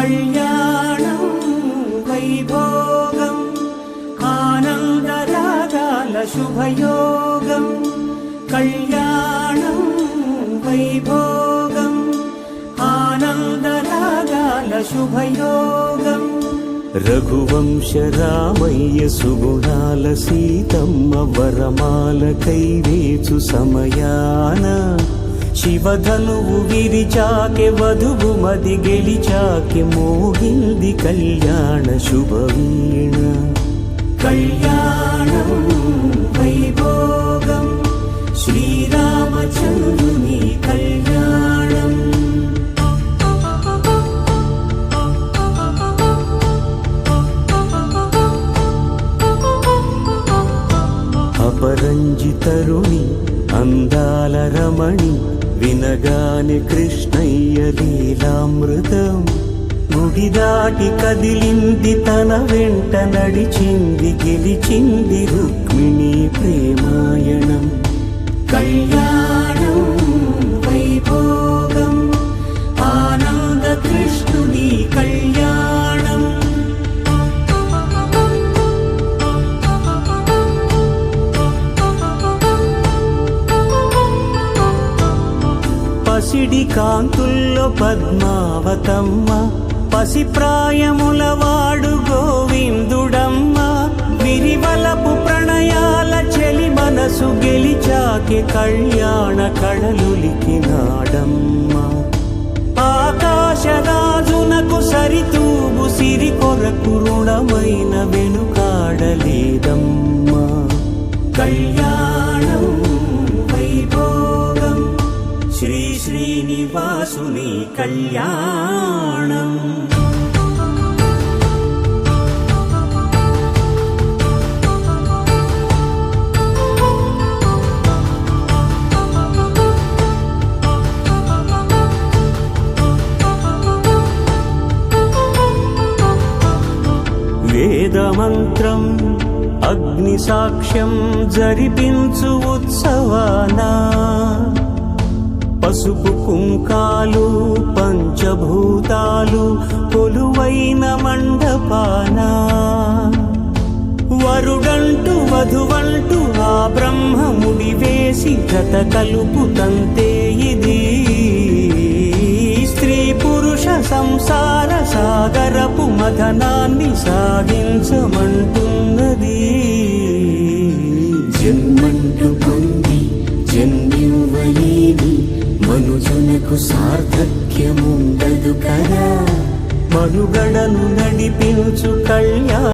కళ్యాణం వైభోగం ఆనందరాగాల శుభయోగం కళ్యాణం వైభోగం ఆనందరాగాల శుభయోగం రఘువంశ రామయ్య సుగుణాల సీతమ్మ వరమాల కైవేచు సమయాన శివధనువు విరిచాకె వధువు మది గెలిచాకె మోగింది కళ్యాణ శుభవీణ కళ్యాణం వైభోగం శ్రీరామచంద్రుని కళ్యాణం అపరంజి తరుణి అందాల రమణి వినగానే కృష్ణయ్య లీలామృతం గుడి దాటి కదిలింది తన వెంట నడిచింది గెలిచింది రుక్మిణి ప్రేమాయణం కళ్యాణం వైభోగం ఆనంద కృష్ణుని కళ్యాణం పసిడి కాంతుల్లో పద్మావతమ్మ పసిప్రాయముల వాడు గోవిందుడమ్మ విరివలపు ప్రణయాల చెలి మనసు గెలిచాకె కళ్యాణ కళలులికినాడమ్మ ఆకాశరాజునకు సరితూగు సిరి కొరకు రుణమైన వెనుకాడలేదమ్మ కళ్యాణం వైభోగం శ్రీ శ్రీనివాసుని కళ్యాణం వేదమంత్రం అగ్ని సాక్ష్యం జరిపించు ఉత్సవానా పసుపు కుంకాలు పంచభూతాలు కొలువైన మండపాన వరుడంటూ వధువంటూ ఆ బ్రహ్మముడి వేసి జత కలుపుతంతే ఇది స్త్రీ పురుష సంసార సాగరపు మథనాన్ని సాగించమంటున్నది జన్మంటూ పొంది జన్మివ్వలేని మనుజునకు సార్థక్యముండదు కదా మనుగడను నడిపించు కళ్యాణ